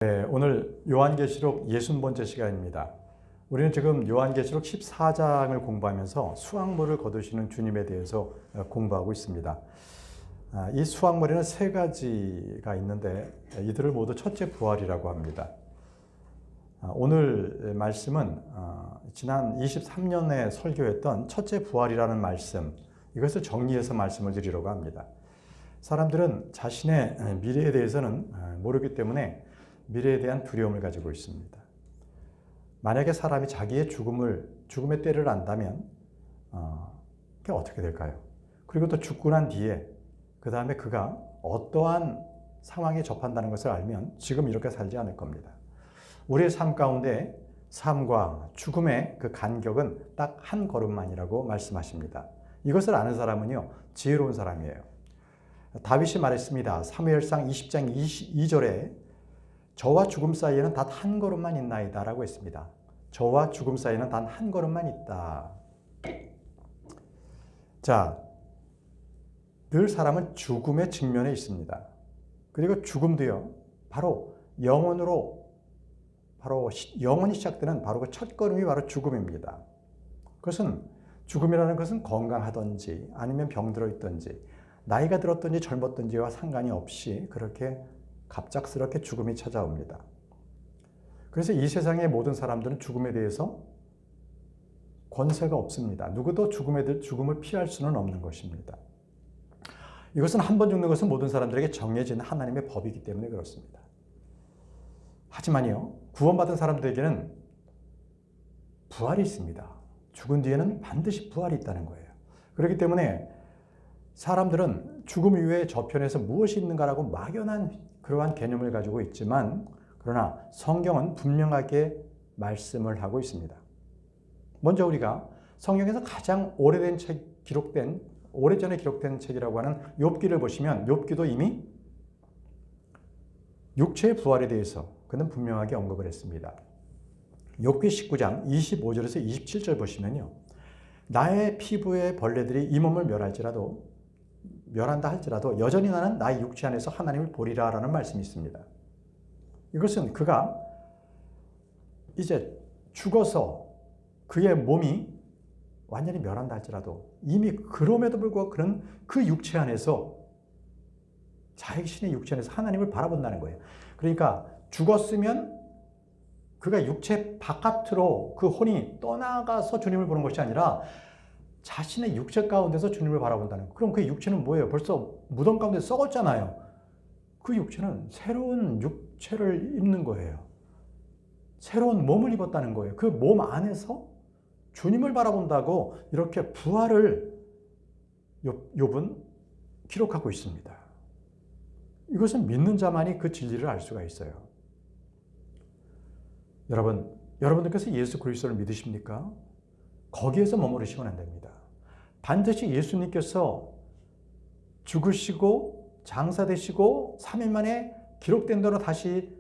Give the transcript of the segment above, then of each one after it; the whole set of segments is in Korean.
네, 오늘 요한계시록 60번째 시간입니다. 우리는 지금 요한계시록 14장을 공부하면서 수확물을 거두시는 주님에 대해서 공부하고 있습니다. 이 수확물에는 세 가지가 있는데 이들을 모두 첫째 부활이라고 합니다. 오늘 말씀은 지난 23년에 설교했던 첫째 부활이라는 말씀, 이것을 정리해서 말씀을 드리려고 합니다. 사람들은 자신의 미래에 대해서는 모르기 때문에 미래에 대한 두려움을 가지고 있습니다. 만약에 사람이 자기의 죽음의 때를 안다면 그게 어떻게 될까요? 그리고 또 죽고 난 뒤에 그 다음에 그가 어떠한 상황에 접한다는 것을 알면 지금 이렇게 살지 않을 겁니다. 우리의 삶 가운데 삶과 죽음의 그 간격은 딱 한 걸음만이라고 말씀하십니다. 이것을 아는 사람은요, 지혜로운 사람이에요. 다윗이 말했습니다. 사무엘상 20장 22절에 저와 죽음 사이에는 단 한 걸음만 있나이다 라고 했습니다. 저와 죽음 사이에는 단 한 걸음만 있다. 자, 늘 사람은 죽음의 직면에 있습니다. 그리고 죽음도요, 바로 영원히 시작되는 바로 그 첫걸음이 바로 죽음입니다. 그것은 죽음이라는 것은 건강하든지 아니면 병들어 있든지 나이가 들었든지 젊었든지와 상관이 없이 그렇게 갑작스럽게 죽음이 찾아옵니다. 그래서 이 세상의 모든 사람들은 죽음에 대해서 권세가 없습니다. 누구도 죽음을 피할 수는 없는 것입니다. 이것은 한 번 죽는 것은 모든 사람들에게 정해진 하나님의 법이기 때문에 그렇습니다. 하지만요, 구원받은 사람들에게는 부활이 있습니다. 죽은 뒤에는 반드시 부활이 있다는 거예요. 그렇기 때문에 사람들은 죽음 이후에 저편에서 무엇이 있는가라고 막연한 그러한 개념을 가지고 있지만, 그러나 성경은 분명하게 말씀을 하고 있습니다. 먼저 우리가 성경에서 가장 오래전에 기록된 책이라고 하는 욥기를 보시면 욥기도 이미 육체의 부활에 대해서 그는 분명하게 언급을 했습니다. 욥기 19장 25절에서 27절 보시면요, 나의 피부의 벌레들이 이 몸을 멸한다 할지라도 여전히 나는 나의 육체 안에서 하나님을 보리라 라는 말씀이 있습니다. 이것은 그가 이제 죽어서 그의 몸이 완전히 멸한다 할지라도 이미 그럼에도 불구하고 그는 그 육체 안에서 자신의 육체 안에서 하나님을 바라본다는 거예요. 그러니까 죽었으면 그가 육체 바깥으로 그 혼이 떠나가서 주님을 보는 것이 아니라 자신의 육체 가운데서 주님을 바라본다는 거예요. 그럼 그 육체는 뭐예요? 벌써 무덤 가운데 썩었잖아요. 그 육체는 새로운 육체를 입는 거예요. 새로운 몸을 입었다는 거예요. 그 몸 안에서 주님을 바라본다고 이렇게 부활을 욥은 기록하고 있습니다. 이것은 믿는 자만이 그 진리를 알 수가 있어요. 여러분들께서 예수 그리스도를 믿으십니까? 거기에서 머무르시면 안 됩니다. 반드시 예수님께서 죽으시고 장사되시고 3일 만에 기록된 대로 다시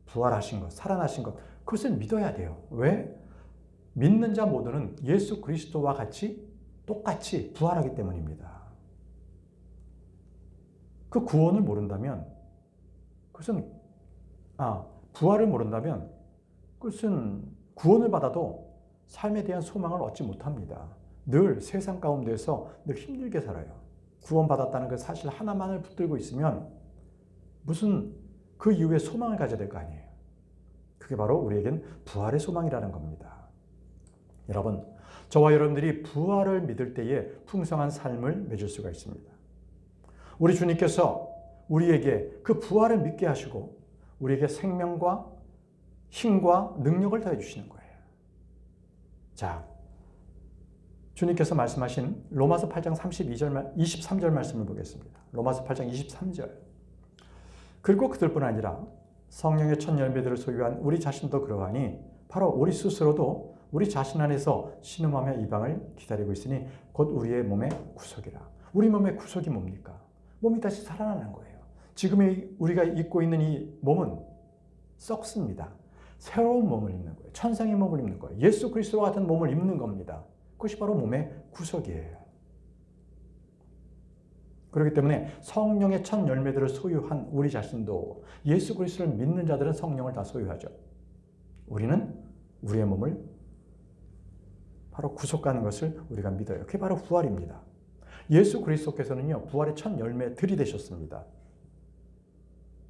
부활하신 것, 살아나신 것, 그것을 믿어야 돼요. 왜? 믿는 자 모두는 예수 그리스도와 똑같이 부활하기 때문입니다. 그 구원을 모른다면, 부활을 모른다면, 그것은 구원을 받아도 삶에 대한 소망을 얻지 못합니다. 늘 세상 가운데서 늘 힘들게 살아요. 구원받았다는 그 사실 하나만을 붙들고 있으면 무슨 그 이후에 소망을 가져야 될 거 아니에요. 그게 바로 우리에겐 부활의 소망이라는 겁니다. 여러분, 저와 여러분들이 부활을 믿을 때에 풍성한 삶을 맺을 수가 있습니다. 우리 주님께서 우리에게 그 부활을 믿게 하시고 우리에게 생명과 힘과 능력을 더해 주시는 거예요. 자, 주님께서 말씀하신 로마서 8장 23절 말씀을 보겠습니다. 로마서 8장 23절. 그리고 그들뿐 아니라 성령의 첫 열매들을 소유한 우리 자신도 그러하니 바로 우리 스스로도 우리 자신 안에서 신음하며 이방을 기다리고 있으니 곧 우리의 몸의 구속이라. 우리 몸의 구속이 뭡니까? 몸이 다시 살아나는 거예요. 지금 우리가 입고 있는 이 몸은 썩습니다. 새로운 몸을 입는 거예요. 천상의 몸을 입는 거예요. 예수 그리스도와 같은 몸을 입는 겁니다. 그것이 바로 몸의 구속이에요. 그렇기 때문에 성령의 첫 열매들을 소유한 우리 자신도 예수 그리스도를 믿는 자들은 성령을 다 소유하죠. 우리는 우리의 몸을 바로 구속하는 것을 우리가 믿어요. 그게 바로 부활입니다. 예수 그리스도께서는요, 부활의 첫 열매들이 되셨습니다.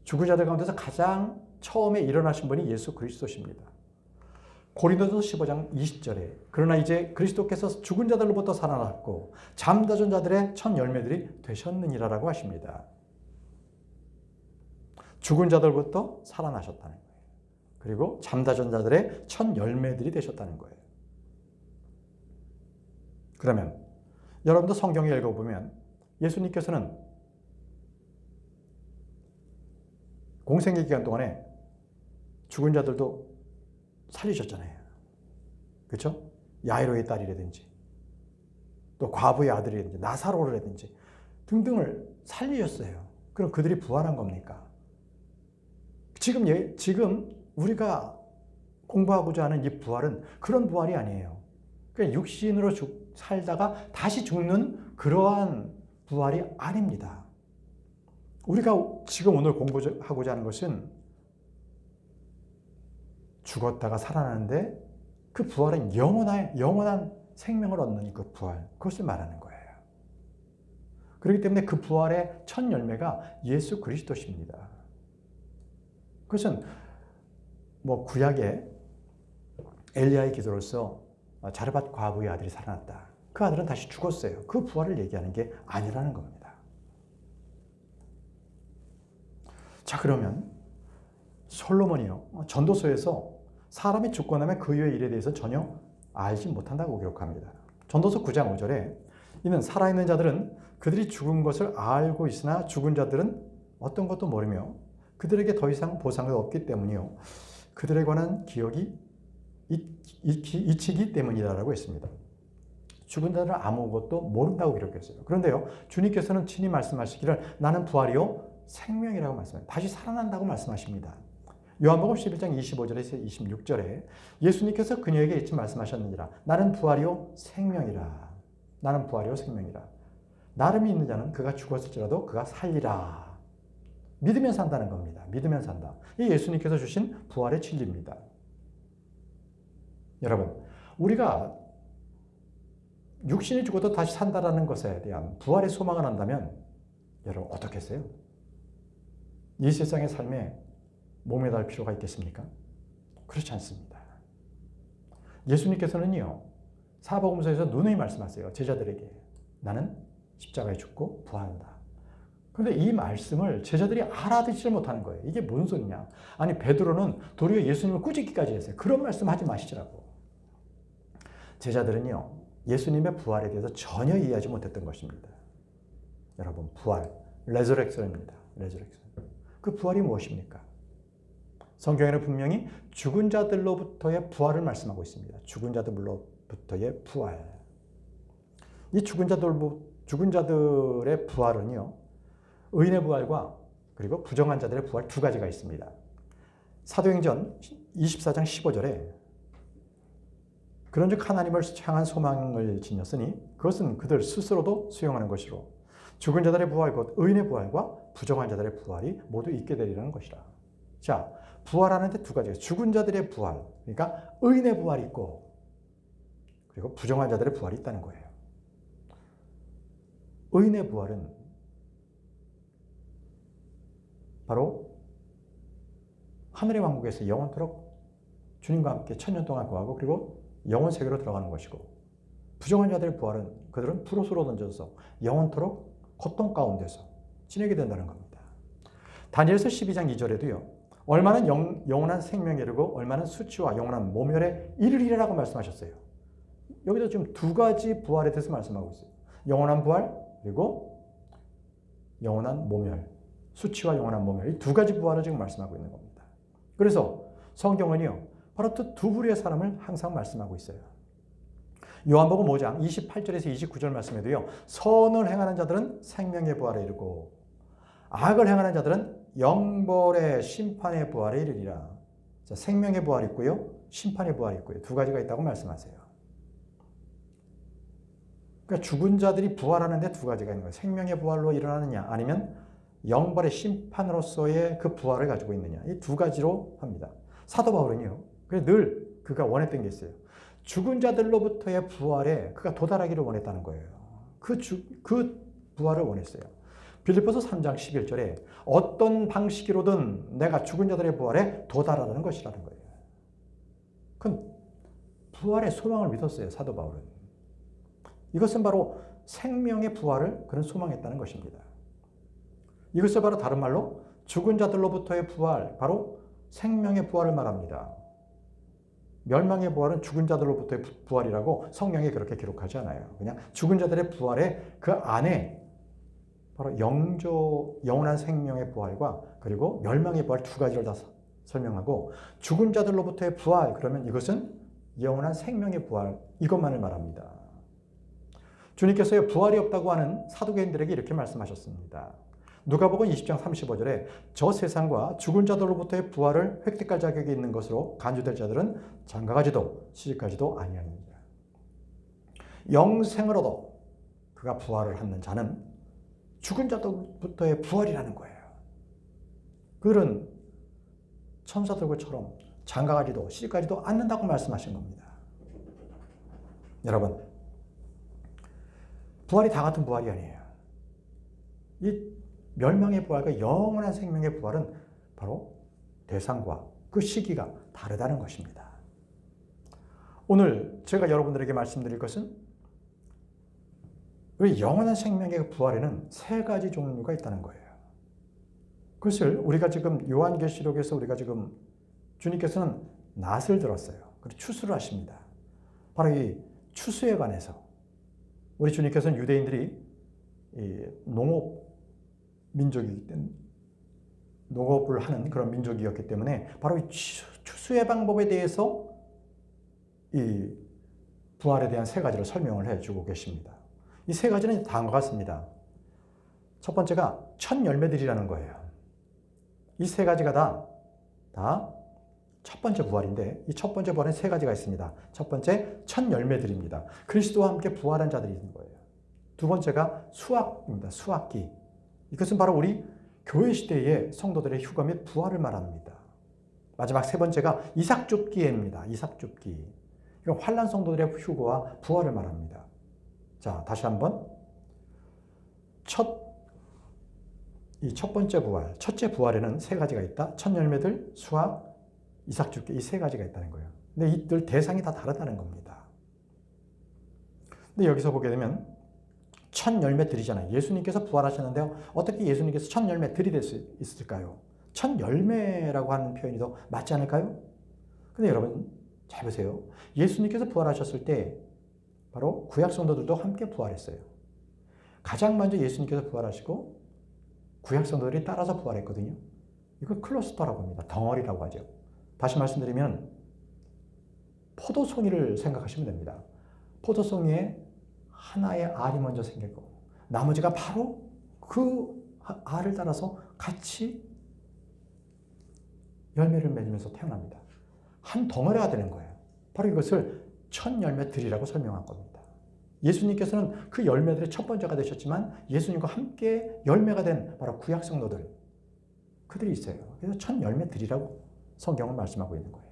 죽은 자들 가운데서 가장 처음에 일어나신 분이 예수 그리스도십니다. 고린도서 15장 20절에 그러나 이제 그리스도께서 죽은 자들로부터 살아났고 잠자던 자들의 첫 열매들이 되셨느니라라고 하십니다. 죽은 자들부터 살아나셨다는 거예요. 그리고 잠자던 자들의 첫 열매들이 되셨다는 거예요. 그러면 여러분도 성경에 읽어보면 예수님께서는 공생의 기간 동안에 죽은 자들도 살리셨잖아요. 그렇죠? 야이로의 딸이라든지 또 과부의 아들이라든지 나사로라든지 등등을 살리셨어요. 그럼 그들이 부활한 겁니까? 지금 우리가 공부하고자 하는 이 부활은 그런 부활이 아니에요. 그냥 육신으로 살다가 다시 죽는 그러한 부활이 아닙니다. 우리가 지금 오늘 공부하고자 하는 것은 죽었다가 살아나는데 그 부활은 영원한 생명을 얻는 그 부활, 그것을 말하는 거예요. 그렇기 때문에 그 부활의 첫 열매가 예수 그리스도십니다. 그것은 구약의 엘리야의 기도로서 자르밧 과부의 아들이 살아났다. 그 아들은 다시 죽었어요. 그 부활을 얘기하는 게 아니라는 겁니다. 자, 그러면 솔로몬이요, 전도서에서 사람이 죽고 나면 그 이후의 일에 대해서 전혀 알지 못한다고 기록합니다. 전도서 9장 5절에 이는 살아있는 자들은 그들이 죽은 것을 알고 있으나 죽은 자들은 어떤 것도 모르며 그들에게 더 이상 보상이 없기 때문이요 그들에 관한 기억이 잊히기 때문이라고 했습니다. 죽은 자들은 아무것도 모른다고 기록했어요. 그런데요, 주님께서는 친히 말씀하시기를 나는 부활이요 생명이라고 말씀합니다. 다시 살아난다고 말씀하십니다. 요한복음 11장 25절에서 26절에 예수님께서 그녀에게 이렇게 말씀하셨느니라. 나는 부활이요 생명이라. 나는 부활이요 생명이라. 나를 믿는 자는 그가 죽었을지라도 그가 살리라. 믿으면 산다는 겁니다. 믿으면 산다. 이 예수님께서 주신 부활의 진리입니다. 여러분, 우리가 육신이 죽어도 다시 산다라는 것에 대한 부활의 소망을 한다면 여러분 어떻겠어요? 이 세상의 삶에 몸에 달 필요가 있겠습니까? 그렇지 않습니다. 예수님께서는요, 사복음서에서 누누이 말씀하세요. 제자들에게 나는 십자가에 죽고 부활한다. 그런데 이 말씀을 제자들이 알아듣지를 못하는 거예요. 이게 뭔 소리냐? 아니, 베드로는 도리어 예수님을 꾸짖기까지 했어요. 그런 말씀 하지 마시라고. 제자들은요, 예수님의 부활에 대해서 전혀 이해하지 못했던 것입니다. 여러분, 부활, 레저렉션입니다. 레저렉션. 그 부활이 무엇입니까? 성경에는 분명히 죽은 자들로부터의 부활을 말씀하고 있습니다. 죽은 자들로부터의 부활. 이 죽은 자들의 부활은요, 의인의 부활과 그리고 부정한 자들의 부활 두 가지가 있습니다. 사도행전 24장 15절에 그런즉 하나님을 향한 소망을 지녔으니 그것은 그들 스스로도 수용하는 것이로 죽은 자들의 부활 곧 의인의 부활과 부정한 자들의 부활이 모두 있게 되리라는 것이라. 자, 부활하는데 두 가지가 죽은 자들의 부활, 그러니까 의인의 부활이 있고 그리고 부정한 자들의 부활이 있다는 거예요. 의인의 부활은 바로 하늘의 왕국에서 영원토록 주님과 함께 천년 동안 거하고 그리고 영원 세계로 들어가는 것이고, 부정한 자들의 부활은 그들은 푸릇으로 던져서 영원토록 고통 가운데서 지내게 된다는 겁니다. 다니엘서 12장 2절에도요. 얼마는 영원한 생명에 이르고 얼마는 수치와 영원한 모멸에 이르리라고 말씀하셨어요. 여기서 지금 두 가지 부활에 대해서 말씀하고 있어요. 영원한 부활 그리고 영원한 모멸, 수치와 영원한 모멸, 이 두 가지 부활을 지금 말씀하고 있는 겁니다. 그래서 성경은요, 바로 두 부류의 사람을 항상 말씀하고 있어요. 요한복음 5장 28절에서 29절 말씀에도요, 선을 행하는 자들은 생명의 부활에 이르고 악을 행하는 자들은 영벌의 심판의 부활에 이르리라. 자, 생명의 부활이 있고요, 심판의 부활이 있고요. 두 가지가 있다고 말씀하세요. 그러니까 죽은 자들이 부활하는데 두 가지가 있는 거예요. 생명의 부활로 일어나느냐 아니면 영벌의 심판으로서의 그 부활을 가지고 있느냐. 이 두 가지로 합니다. 사도 바울은요. 늘 그가 원했던 게 있어요. 죽은 자들로부터의 부활에 그가 도달하기를 원했다는 거예요. 그 부활을 원했어요. 빌립보서 3장 11절에 어떤 방식으로든 내가 죽은 자들의 부활에 도달하는 것이라는 거예요. 그건 부활의 소망을 믿었어요. 사도 바울은. 이것은 바로 생명의 부활을 그는 소망했다는 것입니다. 이것을 바로 다른 말로 죽은 자들로부터의 부활, 바로 생명의 부활을 말합니다. 멸망의 부활은 죽은 자들로부터의 부활이라고 성경에 그렇게 기록하지 않아요. 그냥 죽은 자들의 부활에 그 안에 바로 영원한 생명의 부활과 그리고 멸망의 부활 두 가지를 다 설명하고 죽은 자들로부터의 부활, 그러면 이것은 영원한 생명의 부활, 이것만을 말합니다. 주님께서 부활이 없다고 하는 사두개인들에게 이렇게 말씀하셨습니다. 누가복음 20장 35절에 저 세상과 죽은 자들로부터의 부활을 획득할 자격이 있는 것으로 간주될 자들은 장가가지도 시집가지도 아니하니라. 영생을 얻어 그가 부활을 하는 자는 죽은 자들로부터의 부활이라는 거예요. 그들은 천사들처럼 장가가지도 시집가지도 않는다고 말씀하신 겁니다. 여러분, 부활이 다 같은 부활이 아니에요. 이 멸망의 부활과 영원한 생명의 부활은 바로 대상과 그 시기가 다르다는 것입니다. 오늘 제가 여러분들에게 말씀드릴 것은 우리 영원한 생명의 부활에는 세 가지 종류가 있다는 거예요. 그것을 우리가 지금 요한계시록에서 우리가 지금 주님께서는 낫을 들었어요. 그리고 추수를 하십니다. 바로 이 추수에 관해서 우리 주님께서는 유대인들이 농업 민족이기 때문에 농업을 하는 그런 민족이었기 때문에 바로 이 추수의 방법에 대해서 이 부활에 대한 세 가지를 설명을 해주고 계십니다. 이 세 가지는 다음과 같습니다. 첫 번째가 첫 열매들이라는 거예요. 이 세 가지가 다 첫 번째 부활인데 이 첫 번째 부활은 세 가지가 있습니다. 첫 번째 첫 열매들입니다. 그리스도와 함께 부활한 자들이 있는 거예요. 두 번째가 수확입니다. 수확기. 이것은 바로 우리 교회 시대의 성도들의 휴가 및 부활을 말합니다. 마지막 세 번째가 이삭줍기입니다. 이삭줍기. 이건 환난 성도들의 휴거와 부활을 말합니다. 자, 다시 한번. 첫 번째 부활, 첫째 부활에는 세 가지가 있다. 첫 열매들, 수확, 이삭줍기, 이 세 가지가 있다는 거예요. 근데 이들 대상이 다 다르다는 겁니다. 근데 여기서 보게 되면 첫 열매들이잖아요. 예수님께서 부활하셨는데요. 어떻게 예수님께서 첫 열매들이 될 수 있을까요? 첫 열매라고 하는 표현이 더 맞지 않을까요? 근데 여러분 잘 보세요. 예수님께서 부활하셨을 때 바로 구약 성도들도 함께 부활했어요. 가장 먼저 예수님께서 부활하시고 구약 성도들이 따라서 부활했거든요. 이걸 클러스터라고 합니다. 덩어리라고 하죠. 다시 말씀드리면 포도송이를 생각하시면 됩니다. 포도송이에 하나의 알이 먼저 생기고 나머지가 바로 그 알을 따라서 같이 열매를 맺으면서 태어납니다. 한 덩어리가 되는 거예요. 바로 이것을 첫 열매들이라고 설명한 겁니다. 예수님께서는 그 열매들의 첫 번째가 되셨지만 예수님과 함께 열매가 된 바로 구약 성도들 그들이 있어요. 그래서 첫 열매들이라고 성경은 말씀하고 있는 거예요.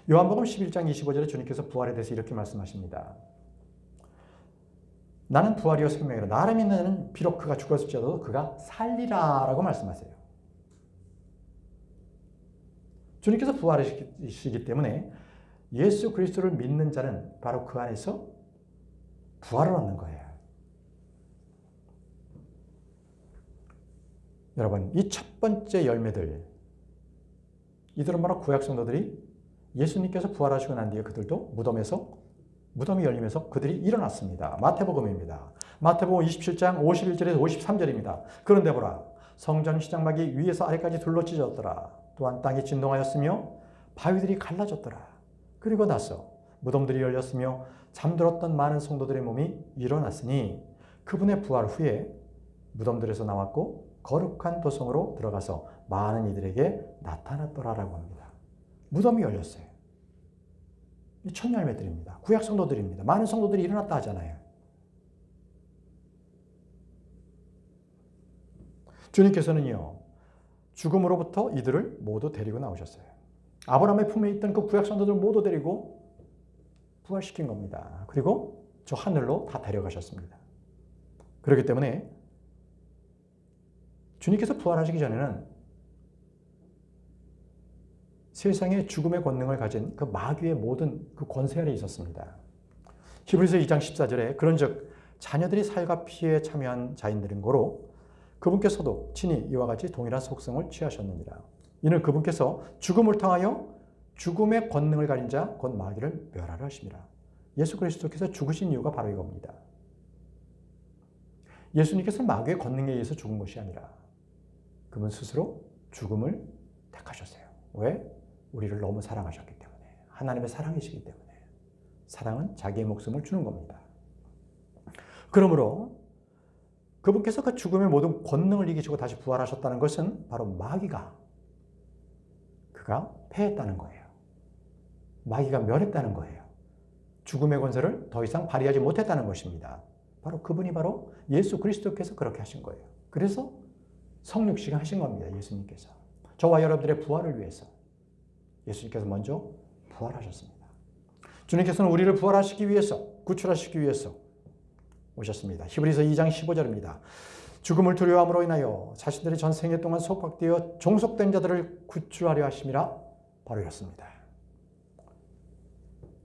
요한복음 11장 25절에 주님께서 부활에 대해서 이렇게 말씀하십니다. 나는 부활이요 생명이라 나를 믿는 비록 그가 죽었을지라도 그가 살리라 라고 말씀하세요. 주님께서 부활이시기 때문에 예수 그리스도를 믿는 자는 바로 그 안에서 부활을 얻는 거예요. 여러분, 이 첫 번째 열매들, 이들은 바로 구약 성도들이 예수님께서 부활하시고 난 뒤에 그들도 무덤이 열리면서 그들이 일어났습니다. 마태복음입니다. 마태복음 27장 51절에서 53절입니다. 그런데 보라, 성전 시장막이 위에서 아래까지 둘러찢어졌더라. 또한 땅이 진동하였으며 바위들이 갈라졌더라. 그리고 나서 무덤들이 열렸으며 잠들었던 많은 성도들의 몸이 일어났으니 그분의 부활 후에 무덤들에서 나왔고 거룩한 도성으로 들어가서 많은 이들에게 나타났더라라고 합니다. 무덤이 열렸어요. 첫 열매들입니다. 구약 성도들입니다. 많은 성도들이 일어났다 하잖아요. 주님께서는요, 죽음으로부터 이들을 모두 데리고 나오셨어요. 아브라함의 품에 있던 그 구약 성도들을 모두 데리고 부활시킨 겁니다. 그리고 저 하늘로 다 데려가셨습니다. 그렇기 때문에 주님께서 부활하시기 전에는 세상에 죽음의 권능을 가진 그 마귀의 모든 그 권세 아래 있었습니다. 히브리서 2장 14절에 그런즉 자녀들이 살과 피에 참여한 자인들인 고로 그분께서도 친히 이와 같이 동일한 속성을 취하셨느니라. 이는 그분께서 죽음을 통하여 죽음의 권능을 가진 자 곧 마귀를 멸하려 하심이라. 예수 그리스도께서 죽으신 이유가 바로 이겁니다. 예수님께서는 마귀의 권능에 의해서 죽은 것이 아니라 그분 스스로 죽음을 택하셨어요. 왜? 우리를 너무 사랑하셨기 때문에. 하나님의 사랑이시기 때문에. 사랑은 자기의 목숨을 주는 겁니다. 그러므로 그분께서 그 죽음의 모든 권능을 이기시고 다시 부활하셨다는 것은 바로 그가 패했다는 거예요. 마귀가 멸했다는 거예요. 죽음의 권세를 더 이상 발휘하지 못했다는 것입니다. 그분이 바로 예수 그리스도께서 그렇게 하신 거예요. 그래서 성육신을 하신 겁니다. 예수님께서. 저와 여러분들의 부활을 위해서 예수님께서 먼저 부활하셨습니다. 주님께서는 우리를 부활하시기 위해서, 구출하시기 위해서 오셨습니다. 히브리서 2장 15절입니다. 죽음을 두려워함으로 인하여 자신들이 전생애 동안 속박되어 종속된 자들을 구출하려 하심이라 바로 이렇습니다.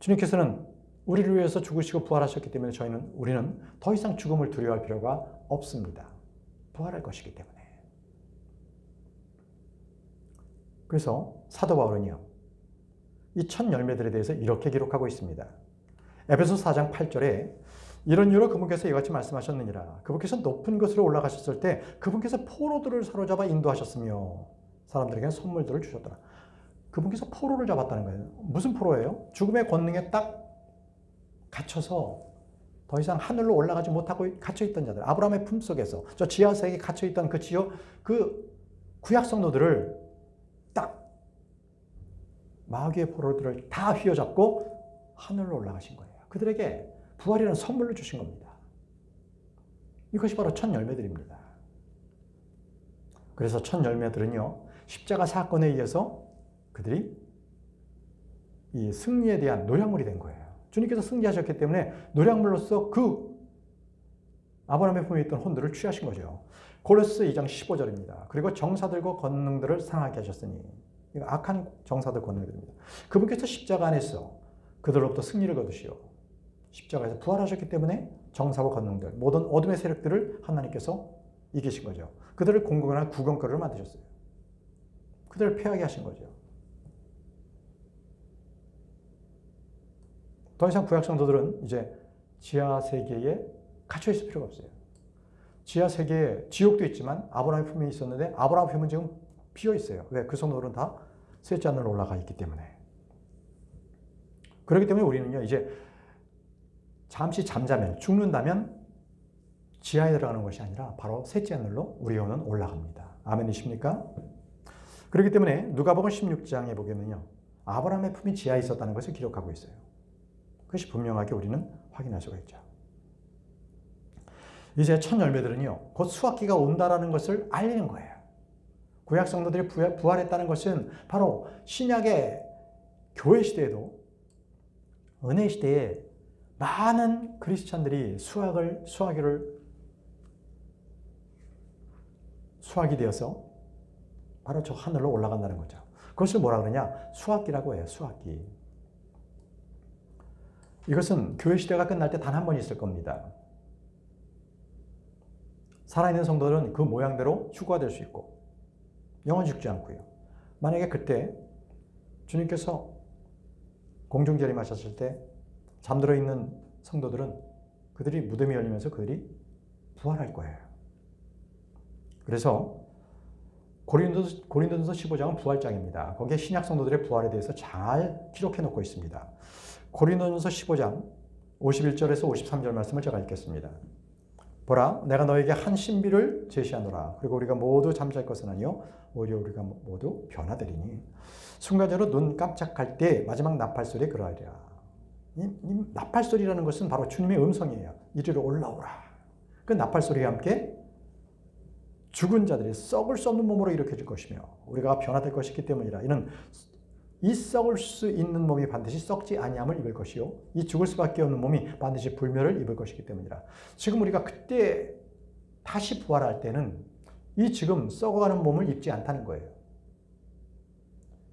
주님께서는 우리를 위해서 죽으시고 부활하셨기 때문에 우리는 더 이상 죽음을 두려워할 필요가 없습니다. 부활할 것이기 때문에. 그래서 사도 바울은요, 이 첫 열매들에 대해서 이렇게 기록하고 있습니다. 에베소서 4장 8절에 이런 이유로 그분께서 이같이 말씀하셨느니라. 그분께서 높은 곳으로 올라가셨을 때 그분께서 포로들을 사로잡아 인도하셨으며 사람들에게 선물들을 주셨더라. 그분께서 포로를 잡았다는 거예요. 무슨 포로예요? 죽음의 권능에 딱 갇혀서 더 이상 하늘로 올라가지 못하고 갇혀있던 자들, 아브라함의 품속에서 저 지하세계에 갇혀있던 그 구약 성도들을 딱 마귀의 포로들을 다 휘어잡고 하늘로 올라가신 거예요. 그들에게 부활이라는 선물을 주신 겁니다. 이것이 바로 첫 열매들입니다. 그래서 첫 열매들은요, 십자가 사건에 의해서 그들이 이 승리에 대한 노략물이 된 거예요. 주님께서 승리하셨기 때문에 노략물로서 그 아브라함의 품에 있던 혼들을 취하신 거죠. 골로새 2장 15절입니다. 그리고 정사들과 권능들을 상하게 하셨으니, 이거 악한 정사들 권능들입니다. 그분께서 십자가 안에서 그들로부터 승리를 거두시오. 십자가에서 부활하셨기 때문에 정사와 권능들, 모든 어둠의 세력들을 하나님께서 이기신 거죠. 그들을 공공연한 구경거리로 만드셨어요. 그들을 패하게 하신 거죠. 더 이상 구약 성도들은 이제 지하 세계에 갇혀 있을 필요가 없어요. 지하 세계에 지옥도 있지만 아브라함의 품이 있었는데 아브라함의 품은 지금 비어 있어요. 왜? 그 성도들은 다 셋째 하늘로 올라가 있기 때문에. 그렇기 때문에 우리는요, 이제 잠시 잠자면, 죽는다면 지하에 들어가는 것이 아니라 바로 셋째 하늘로 우리 영혼은 올라갑니다. 아멘이십니까? 그렇기 때문에 누가복음 16장에 보면요, 아브라함의 품이 지하에 있었다는 것을 기록하고 있어요. 그것이 분명하게 우리는 확인할 수가 있죠. 이제 첫 열매들은요, 곧 수확기가 온다라는 것을 알리는 거예요. 구약 성도들이 부활했다는 것은 바로 신약의 교회 시대에도, 은혜 시대에 많은 크리스찬들이 수확이 되어서 바로 저 하늘로 올라간다는 거죠. 그것을 뭐라 그러냐? 수확기라고 해요. 수확기. 이것은 교회 시대가 끝날 때 단 한 번 있을 겁니다. 살아있는 성도들은 그 모양대로 휴거가 될 수 있고 영원히 죽지 않고요. 만약에 그때 주님께서 공중재림하셨을 때 잠들어 있는 성도들은 그들이 무덤이 열리면서 그들이 부활할 거예요. 그래서 고린도전서 15장은 부활장입니다. 거기에 신약 성도들의 부활에 대해서 잘 기록해 놓고 있습니다. 고린도전서 15장 51절에서 53절 말씀을 제가 읽겠습니다. 보라, 내가 너에게 한 신비를 제시하노라. 그리고 우리가 모두 잠잘 것은 아니요 오히려 우리가 모두 변화되리니 순간적으로 눈 깜짝할 때 마지막 나팔소리에 그러하리라. 이 나팔소리라는 것은 바로 주님의 음성이에요. 이리로 올라오라. 그 나팔소리와 함께 죽은 자들이 썩을 수 없는 몸으로 일으켜질 것이며 우리가 변화될 것이기 때문이라. 이는 이 썩을 수 있는 몸이 반드시 썩지 아니함을 입을 것이요 이 죽을 수밖에 없는 몸이 반드시 불멸을 입을 것이기 때문이라. 지금 우리가 그때 다시 부활할 때는 이 지금 썩어가는 몸을 입지 않다는 거예요.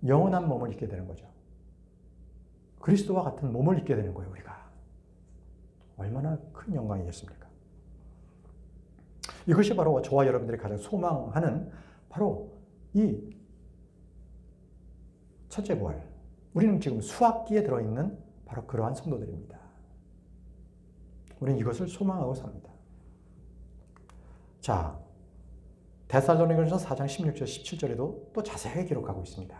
영원한 몸을 입게 되는 거죠. 그리스도와 같은 몸을 입게 되는 거예요, 우리가. 얼마나 큰 영광이겠습니까? 이것이 바로 저와 여러분들이 가장 소망하는 바로 이 첫째 부활. 우리는 지금 수학기에 들어있는 바로 그러한 성도들입니다. 우리는 이것을 소망하고 삽니다. 자, 데살로니가전서 4장 16절 17절에도 또 자세하게 기록하고 있습니다.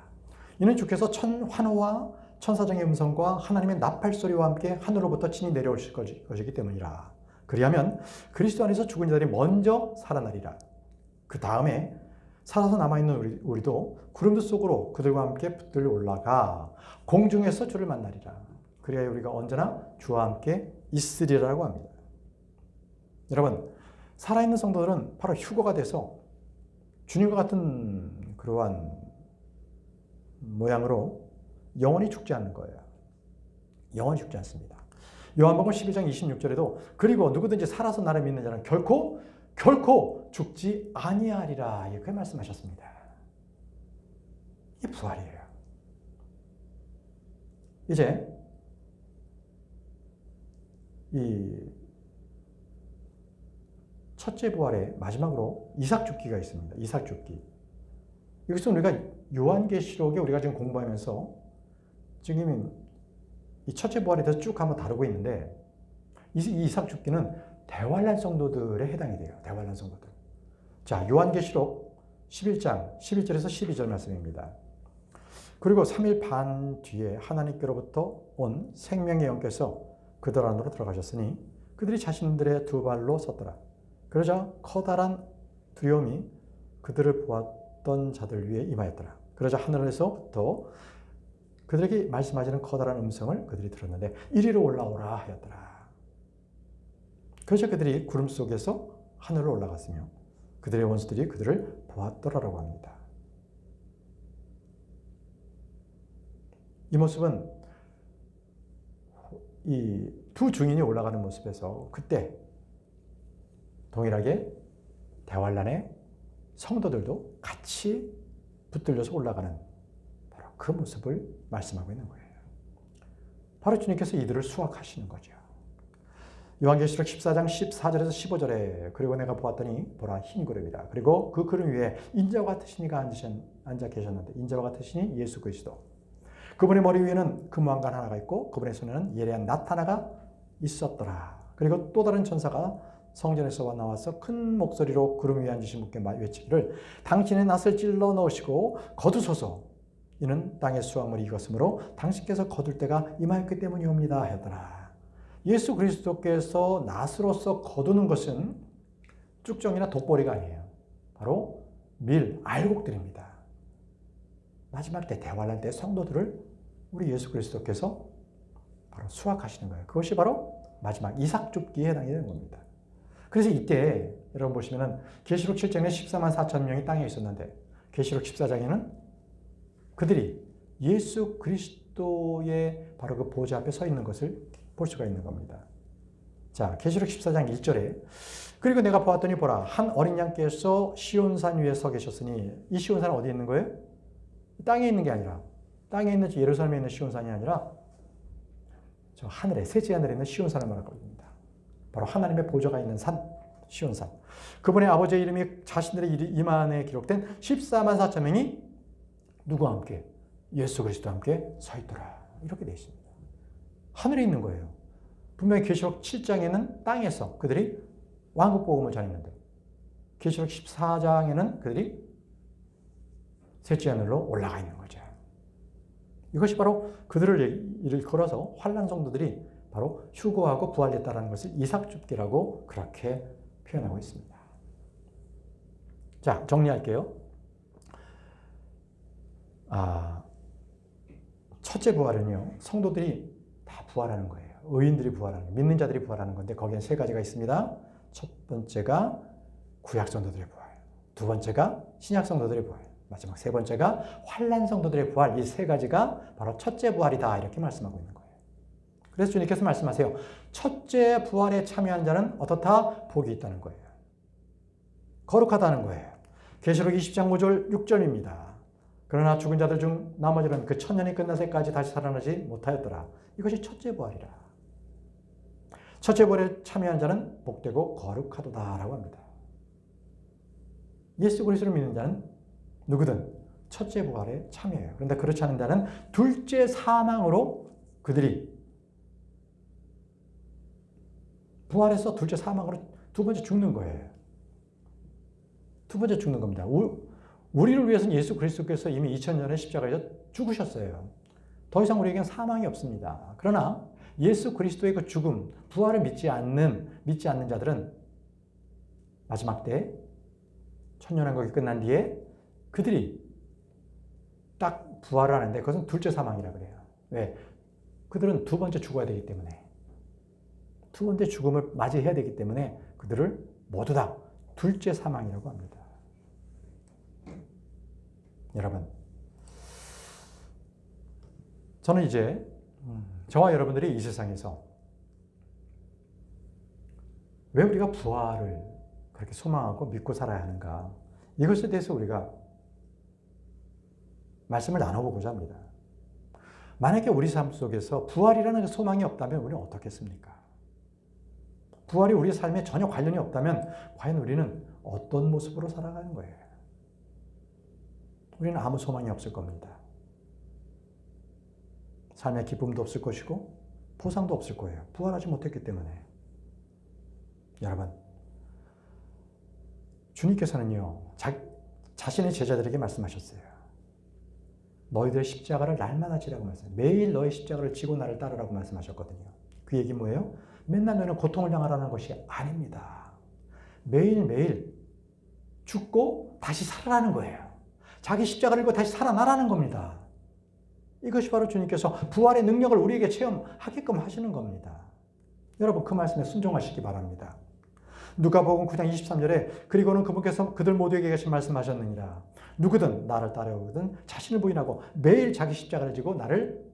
이는 주께서 환호와 천사장의 음성과 하나님의 나팔 소리와 함께 하늘로부터 친히 내려오실 것이기 때문이라. 그리하면 그리스도 안에서 죽은 자들이 먼저 살아나리라. 그 다음에 살아서 남아있는 우리도 구름 속으로 그들과 함께 붙들려 올라가 공중에서 주를 만나리라. 그리하여 우리가 언제나 주와 함께 있으리라고 합니다. 여러분, 살아있는 성도들은 바로 휴거가 돼서 주님과 같은 그러한 모양으로 영원히 죽지 않는 거예요. 영원히 죽지 않습니다. 요한복음 12장 26절에도 그리고 누구든지 살아서 나를 믿는 자는 결코 죽지 아니하리라 이렇게 말씀하셨습니다. 이게 부활이에요. 이제 이 첫째 부활의 마지막으로 이삭 죽기가 있습니다. 이삭 죽기. 이것은 우리가 요한계시록에 우리가 지금 공부하면서 지금 이 첫째 부활에 대해서 쭉 한번 다루고 있는데 이 이삭 죽기는 대환란 성도들에 해당이 돼요. 대환란 성도들. 자, 요한계시록 11장 11절에서 12절 말씀입니다. 그리고 3일 반 뒤에 하나님께로부터 온 생명의 영께서 그들 안으로 들어가셨으니 그들이 자신들의 두 발로 섰더라. 그러자 커다란 두려움이 그들을 보았던 자들 위에 임하였더라. 그러자 하늘에서부터 그들에게 말씀하시는 커다란 음성을 그들이 들었는데 이리로 올라오라 하였더라. 그러자 그들이 구름 속에서 하늘로 올라갔으며 그들의 원수들이 그들을 보았더라라고 합니다. 이 모습은 이 두 증인이 올라가는 모습에서 그때 동일하게 대환란의 성도들도 같이 붙들려서 올라가는 바로 그 모습을 말씀하고 있는 거예요. 바로 주님께서 이들을 수확하시는 거죠. 요한계시록 14장 14절에서 15절에 그리고 내가 보았더니 보라 흰 구름이다. 그리고 그 구름 위에 인자와 같으신 이가 앉아 계셨는데 인자와 같으시니 예수 그리스도. 그분의 머리 위에는 금왕관 하나가 있고 그분의 손에는 예리한 낫 하나가 있었더라. 그리고 또 다른 천사가 성전에서 나와서 큰 목소리로 구름 위에 앉으신 분께 외치기를 당신의 낫을 찔러 넣으시고 거두소서. 이는 땅의 수확물이 익었으므로 당신께서 거둘 때가 임하였기 때문이옵니다 하였더라. 예수 그리스도께서 낫으로서 거두는 것은 쭉정이나 돋보리가 아니에요. 바로 밀, 알곡들입니다. 마지막 때 대환란 때 성도들을 우리 예수 그리스도께서 바로 수확하시는 거예요. 그것이 바로 마지막 이삭 줍기에 해당이 되는 겁니다. 그래서 이때 여러분 보시면은 계시록 7장에 14만 4천 명이 땅에 있었는데 계시록 14장에는 그들이 예수 그리스도의 바로 그 보좌 앞에 서 있는 것을 볼 수가 있는 겁니다. 자, 계시록 14장 1절에 그리고 내가 보았더니 보라 한 어린 양께서 시온산 위에 서 계셨으니 이 시온산은 어디에 있는 거예요? 땅에 있는 게 아니라 땅에 있는 예루살렘에 있는 시온산이 아니라 저 하늘에 셋째 하늘에 있는 시온산을 말하고 있습니다. 바로 하나님의 보좌가 있는 산 시온산. 그분의 아버지의 이름이 자신들의 이름 안에 기록된 14만 4천 명이 누구와 함께? 예수 그리스도와 함께 서 있더라. 이렇게 되어 있습니다. 하늘에 있는 거예요. 분명히 계시록 7장에는 땅에서 그들이 왕국 복음을 전했는데 계시록 14장에는 그들이 셋째 하늘로 올라가 있는 거죠. 이것이 바로 그들을 일컬어서 환난 성도들이 바로 휴거하고 부활했다는 것을 이삭줍기라고 그렇게 표현하고 있습니다. 자, 정리할게요. 첫째 부활은요, 성도들이 다 부활하는 거예요. 의인들이 부활하는 거예요. 믿는 자들이 부활하는 건데 거기엔 세 가지가 있습니다. 첫 번째가 구약 성도들의 부활, 두 번째가 신약 성도들의 부활. 마지막 세 번째가 환난 성도들의 부활. 이 세 가지가 바로 첫째 부활이다. 이렇게 말씀하고 있는 거예요. 그래서 주님께서 말씀하세요. 첫째 부활에 참여한 자는 어떻다? 복이 있다는 거예요. 거룩하다는 거예요. 계시록 20장 5절 6절입니다. 그러나 죽은 자들 중 나머지는 그 천년이 끝나서까지 다시 살아나지 못하였더라. 이것이 첫째 부활이라. 첫째 부활에 참여한 자는 복되고 거룩하도다라고 합니다. 예수 그리스도를 믿는 자는 누구든 첫째 부활에 참여해요. 그런데 그렇지 않은 자는 둘째 사망으로 그들이 부활해서 둘째 사망으로 두 번째 죽는 거예요. 두 번째 죽는 겁니다. 우리를 위해서는 예수 그리스도께서 이미 2000년에 십자가에서 죽으셨어요. 더 이상 우리에겐 사망이 없습니다. 그러나 예수 그리스도의 그 죽음, 부활을 믿지 않는 자들은 마지막 때 천년왕국이 끝난 뒤에 그들이 딱 부활을 하는데 그것은 둘째 사망이라 그래요. 왜? 그들은 두 번째 죽어야 되기 때문에, 두 번째 죽음을 맞이해야 되기 때문에 그들을 모두 다 둘째 사망이라고 합니다. 여러분, 저는 이제 저와 여러분들이 이 세상에서 왜 우리가 부활을 그렇게 소망하고 믿고 살아야 하는가, 이것에 대해서 우리가 말씀을 나눠보고자 합니다. 만약에 우리 삶 속에서 부활이라는 소망이 없다면 우리는 어떻겠습니까? 부활이 우리의 삶에 전혀 관련이 없다면 과연 우리는 어떤 모습으로 살아가는 거예요? 우리는 아무 소망이 없을 겁니다. 삶의 기쁨도 없을 것이고 보상도 없을 거예요. 부활하지 못했기 때문에. 여러분, 주님께서는요, 자신의 제자들에게 말씀하셨어요. 너희들의 십자가를 날마다 지라고 말씀하셨어요. 매일 너의 십자가를 지고 나를 따르라고 말씀하셨거든요. 그 얘기 뭐예요? 맨날 너는 고통을 당하라는 것이 아닙니다. 매일매일 죽고 다시 살아나는 거예요. 자기 십자가를 들고 다시 살아나라는 겁니다. 이것이 바로 주님께서 부활의 능력을 우리에게 체험하게끔 하시는 겁니다. 여러분, 그 말씀에 순종하시기 바랍니다. 누가복음 9장 23절에 그리고는 그분께서 그들 모두에게 계신 말씀하셨느니라. 누구든 나를 따르거든 자신을 부인하고 매일 자기 십자가를 지고 나를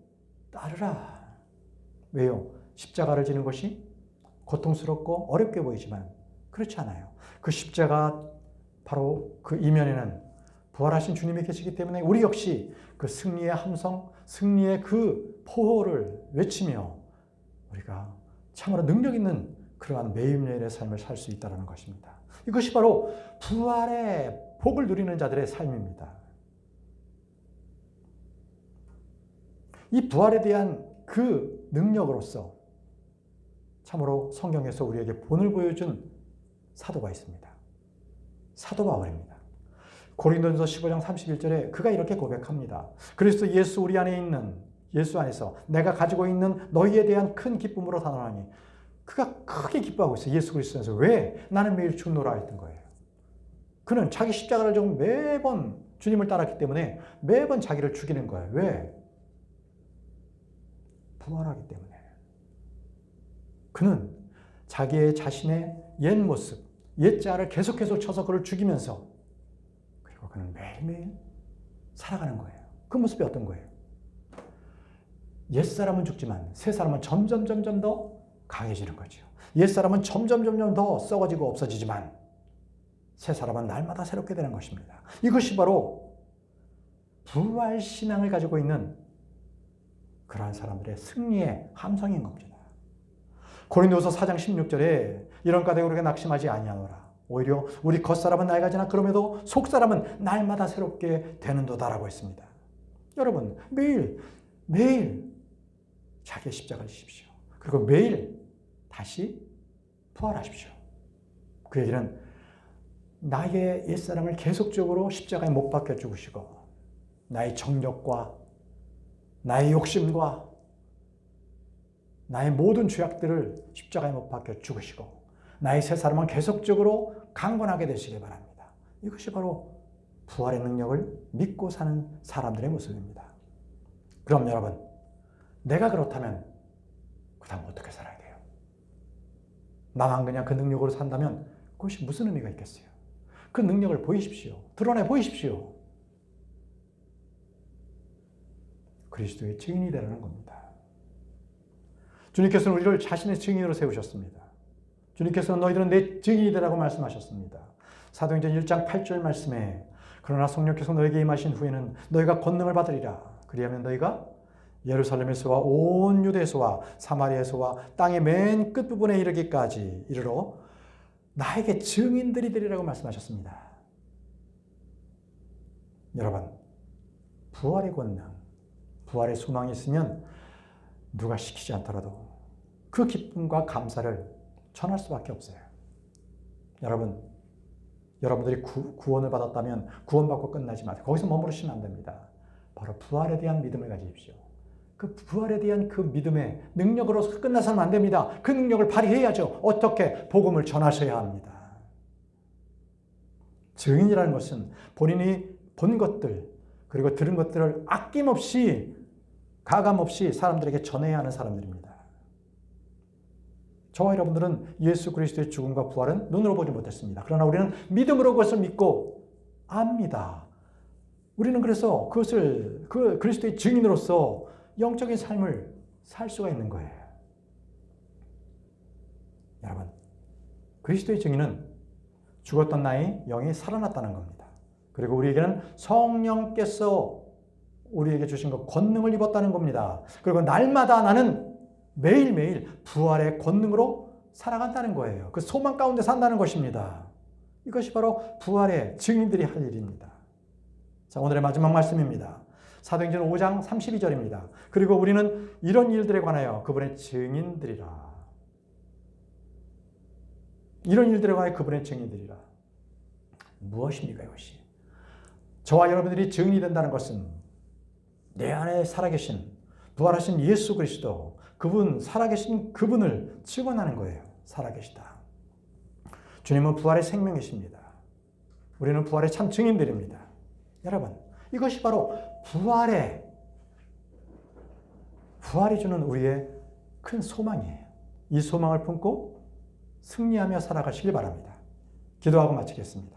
따르라. 왜요? 십자가를 지는 것이 고통스럽고 어렵게 보이지만 그렇지 않아요. 그 십자가 바로 그 이면에는 부활하신 주님이 계시기 때문에 우리 역시 그 승리의 함성, 승리의 그 포호를 외치며 우리가 참으로 능력 있는 그러한 매일매일의 삶을 살 수 있다는 것입니다. 이것이 바로 부활의 복을 누리는 자들의 삶입니다. 이 부활에 대한 그 능력으로서 참으로 성경에서 우리에게 본을 보여준 사도가 있습니다. 사도 바울입니다. 고린도전서 15장 31절에 그가 이렇게 고백합니다. 그리스도 예수 우리 안에 있는 예수 안에서 내가 가지고 있는 너희에 대한 큰 기쁨으로 단언하니, 그가 크게 기뻐하고 있어요. 예수 그리스도 안에서. 왜? 나는 매일 죽노라 했던 거예요. 그는 자기 십자가를 지고 매번 주님을 따랐기 때문에 매번 자기를 죽이는 거예요. 왜? 부활하기 때문에. 그는 자기의 자신의 옛 모습, 옛 자를 계속해서 쳐서 그를 죽이면서 그리고 그는 매일매일 살아가는 거예요. 그 모습이 어떤 거예요? 옛사람은 죽지만 새사람은 점점 더 강해지는 거죠. 옛사람은 점점 더 썩어지고 없어지지만 새사람은 날마다 새롭게 되는 것입니다. 이것이 바로 부활신앙을 가지고 있는 그러한 사람들의 승리의 함성인 겁니다. 고린도서 4장 16절에 이런 까닭에 우리가 낙심하지 아니하노라. 오히려 우리 겉사람은 낡아지나 그럼에도 속사람은 날마다 새롭게 되는도다라고 했습니다. 여러분, 매일 자기의 십자가를 지십시오. 그리고 매일 다시 부활하십시오. 그 얘기는 나의 옛사람을 계속적으로 십자가에 못 박혀 죽으시고 나의 정욕과 나의 욕심과 나의 모든 죄악들을 십자가에 못 박혀 죽으시고 나의 새 사람은 계속적으로 강건하게 되시기 바랍니다. 이것이 바로 부활의 능력을 믿고 사는 사람들의 모습입니다. 그럼 여러분, 내가 그렇다면 그 다음 어떻게 살아야 돼요? 나만 그냥 그 능력으로 산다면 그것이 무슨 의미가 있겠어요? 그 능력을 보이십시오. 드러내 보이십시오. 그리스도의 증인이 되라는 겁니다. 주님께서는 우리를 자신의 증인으로 세우셨습니다. 주님께서는 너희들은 내 증인이 되라고 말씀하셨습니다. 사도행전 1장 8절 말씀에 그러나 성령께서 너에게 임하신 후에는 너희가 권능을 받으리라. 그리하면 너희가 예루살렘에서와 온 유대에서와 사마리아에서와 땅의 맨 끝부분에 이르기까지 이르러 나에게 증인들이 되리라고 말씀하셨습니다. 여러분, 부활의 권능, 부활의 소망이 있으면 누가 시키지 않더라도 그 기쁨과 감사를 전할 수밖에 없어요. 여러분들이 구원을 받았다면 구원받고 끝나지 마세요. 거기서 머무르시면 안 됩니다. 바로 부활에 대한 믿음을 가지십시오. 그 부활에 대한 그 믿음의 능력으로 끝나서는 안 됩니다. 그 능력을 발휘해야죠. 어떻게? 복음을 전하셔야 합니다. 증인이라는 것은 본인이 본 것들 그리고 들은 것들을 아낌없이 가감없이 사람들에게 전해야 하는 사람들입니다. 저와 여러분들은 예수 그리스도의 죽음과 부활은 눈으로 보지 못했습니다. 그러나 우리는 믿음으로 그것을 믿고 압니다. 우리는 그래서 그것을 그 그리스도의 증인으로서 영적인 삶을 살 수가 있는 거예요. 여러분, 그리스도의 증인은 죽었던 나의 영이 살아났다는 겁니다. 그리고 우리에게는 성령께서 우리에게 주신 것 권능을 입었다는 겁니다. 그리고 날마다 나는 매일매일 부활의 권능으로 살아간다는 거예요. 그 소망 가운데 산다는 것입니다. 이것이 바로 부활의 증인들이 할 일입니다. 자, 오늘의 마지막 말씀입니다. 사도행전 5장 32절입니다. 그리고 우리는 이런 일들에 관하여 그분의 증인들이라. 이런 일들에 관하여 그분의 증인들이라. 무엇입니까 이것이? 저와 여러분들이 증인이 된다는 것은 내 안에 살아계신 부활하신 예수 그리스도 그분 살아계신 그분을 증언하는 거예요. 살아계시다. 주님은 부활의 생명이십니다. 우리는 부활의 참 증인들입니다. 여러분, 이것이 바로 부활이 주는 우리의 큰 소망이에요. 이 소망을 품고 승리하며 살아가시길 바랍니다. 기도하고 마치겠습니다.